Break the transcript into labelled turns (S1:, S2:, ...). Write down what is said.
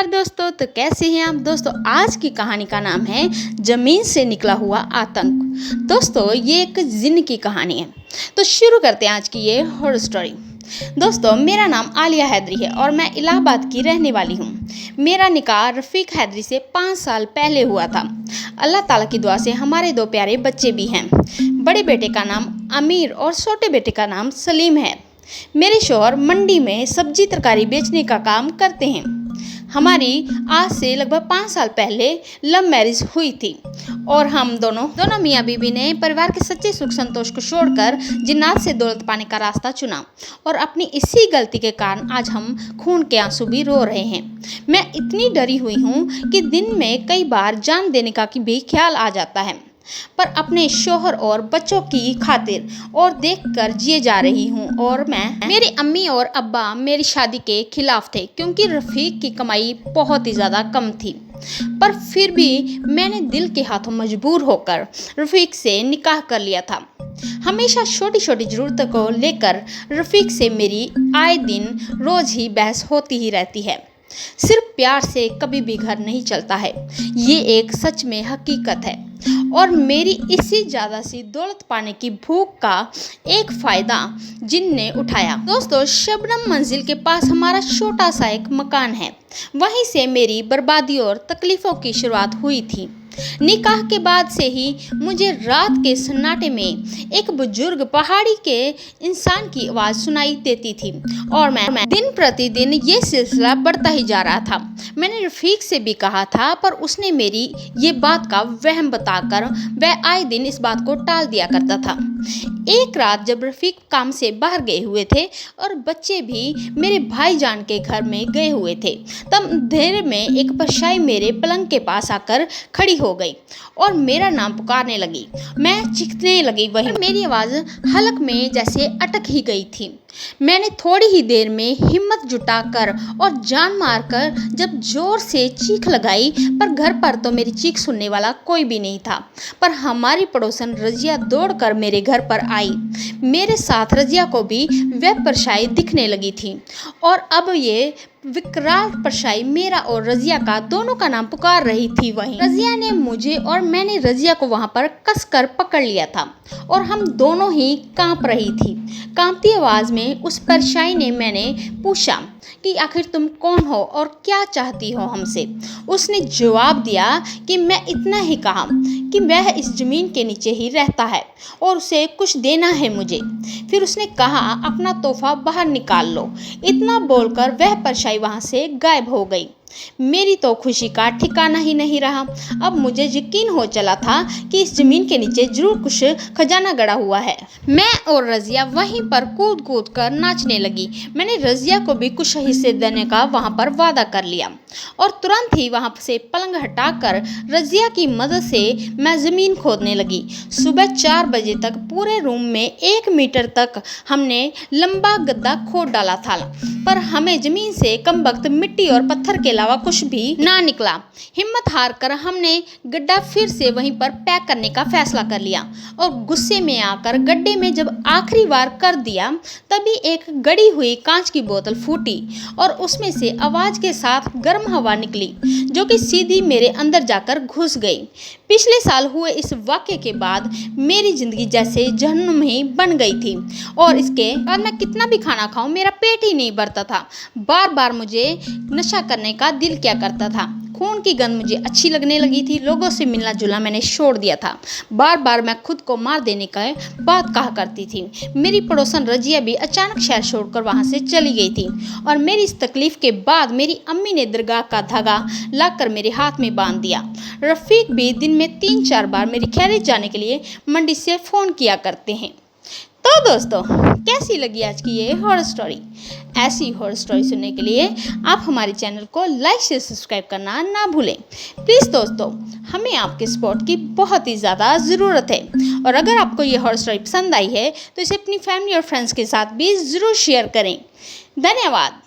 S1: नमस्कार दोस्तों। तो कैसे हैं आप दोस्तों। आज की कहानी का नाम है जमीन से निकला हुआ आतंक। दोस्तों ये एक जिन्न की कहानी है। तो शुरू करते हैं आज की ये हॉरर स्टोरी। दोस्तों मेरा नाम आलिया हैदरी है और मैं इलाहाबाद की रहने वाली हूँ। मेरा निकाह रफ़ीक हैदरी से 5 साल पहले हुआ था। अल्लाह ताला की दुआ से हमारे 2 प्यारे बच्चे भी हैं। बड़े बेटे का नाम आमिर और छोटे बेटे का नाम सलीम है। मेरे शौहर मंडी में सब्जी तरकारी बेचने का काम करते हैं। हमारी आज से लगभग 5 साल पहले लव मैरिज हुई थी और हम दोनों मियाँ बीवी ने परिवार के सच्चे सुख संतोष को छोड़कर जिन्नात से दौलत पाने का रास्ता चुना और अपनी इसी गलती के कारण आज हम खून के आंसू भी रो रहे हैं। मैं इतनी डरी हुई हूँ कि दिन में कई बार जान देने का भी ख्याल आ जाता है, पर अपने शोहर और बच्चों की खातिर और देखकर जिए जा रही हूँ। और मेरी अम्मी और अब्बा मेरी शादी के खिलाफ थे क्योंकि रफ़ीक की कमाई बहुत ही ज़्यादा कम थी, पर फिर भी मैंने दिल के हाथों मजबूर होकर रफ़ीक से निकाह कर लिया था। हमेशा छोटी छोटी ज़रूरतों को लेकर रफ़ीक से मेरी आए दिन रोज़ ही बहस होती ही रहती है। सिर्फ प्यार से कभी भी घर नहीं चलता है, ये एक सच में हकीकत है। और मेरी इसी ज़्यादा सी दौलत पाने की भूख का एक फ़ायदा जिन ने उठाया। दोस्तों शबनम मंजिल के पास हमारा छोटा सा एक मकान है, वहीं से मेरी बर्बादी और तकलीफ़ों की शुरुआत हुई थी। निकाह के बाद से ही मुझे रात के सन्नाटे में एक बुजुर्ग पहाड़ी के इंसान की आवाज़ सुनाई देती थी और मैं दिन प्रतिदिन ये सिलसिला बढ़ता ही जा रहा था। मैंने रफ़ीक से भी कहा था, पर उसने मेरी ये बात का वहम बताकर वह आए दिन इस बात को टाल दिया करता था। एक रात जब रफ़ीक काम से बाहर गए हुए थे और बच्चे भी मेरे भाईजान के घर में गए हुए थे, तब अंधेरे में एक परछाई मेरे पलंग के पास आकर खड़ी हो गई और मेरा नाम पुकारने लगी। मैं चीखने लगी, वहीं मेरी आवाज़ हलक में जैसे अटक ही गई थी। मैंने थोड़ी ही देर में हिम्मत जुटाकर और जान मारकर जब जोर से चीख लगाई, पर घर पर तो मेरी चीख सुनने वाला कोई भी नहीं था। पर हमारी पड़ोसन रजिया दौड़कर मेरे घर पर आई। मेरे साथ रजिया को भी वह परछाई दिखने लगी थी और अब ये विकराल परछाई मेरा और रजिया का दोनों का नाम पुकार रही थी। वहीं रजिया ने मुझे और मैंने रजिया को वहां पर कसकर पकड़ लिया था और हम दोनों ही कांप रही थी। कांपती आवाज में उस परछाई ने मैंने पूछा कि आखिर तुम कौन हो और क्या चाहती हो हमसे। उसने जवाब दिया कि मैं इतना ही कहा कि वह इस ज़मीन के नीचे ही रहता है और उसे कुछ देना है मुझे। फिर उसने कहा अपना तोहफा बाहर निकाल लो। इतना बोलकर वह परछाई वहाँ से गायब हो गई। मेरी तो खुशी का ठिकाना ही नहीं रहा। अब मुझे यकीन हो चला था कि इस ज़मीन के नीचे जरूर कुछ खजाना गड़ा हुआ है। मैं और रजिया वहीं पर कूद कूद कर नाचने लगी। मैंने रजिया को भी कुछ हिस्से देने का वहां पर वादा कर लिया और तुरंत ही वहां से पलंग हटाकर रजिया की मदद से मैं ज़मीन खोदने लगी। सुबह 4 बजे तक पूरे रूम में 1 मीटर तक हमने लंबा गड्ढा खोद डाला था, पर हमें ज़मीन से कमबख्त मिट्टी और पत्थर के अलावा कुछ भी ना निकला। हिम्मत हार कर हमने गड्ढा फिर से वहीं पर पैक करने का फैसला कर लिया और गुस्से में आकर गड्ढे में जब आखिरी बार कर दिया, तभी एक गड़ी हुई कांच की बोतल फूटी और उसमें से आवाज के साथ गर्म हवा निकली जो कि सीधी मेरे अंदर जाकर घुस गई। पिछले साल हुए इस वाक़े के बाद मेरी जिंदगी जैसे जहन्नुम ही बन गई थी और इसके बाद मैं कितना भी खाना खाऊं मेरा पेट ही नहीं भरता था। बार बार मुझे नशा करने का दिल क्या करता था। खून की गंध मुझे अच्छी लगने लगी थी। लोगों से मिलना जुलना मैंने छोड़ दिया था। बार बार मैं खुद को मार देने का बात कहा करती थी। मेरी पड़ोसन रजिया भी अचानक शहर छोड़कर वहां से चली गई थी और मेरी इस तकलीफ के बाद मेरी अम्मी ने दरगाह का धागा लाकर मेरे हाथ में बांध दिया। रफ़ीक भी दिन में 3-4 बार मेरी खैरियत जाने के लिए मंडी से फ़ोन किया करते हैं। तो दोस्तों कैसी लगी आज की ये हॉरर स्टोरी। ऐसी हॉरर स्टोरी सुनने के लिए आप हमारे चैनल को लाइक से सब्सक्राइब करना ना भूलें। प्लीज़ दोस्तों हमें आपके सपोर्ट की बहुत ही ज़्यादा ज़रूरत है और अगर आपको ये हॉरर स्टोरी पसंद आई है तो इसे अपनी फैमिली और फ्रेंड्स के साथ भी ज़रूर शेयर करें। धन्यवाद।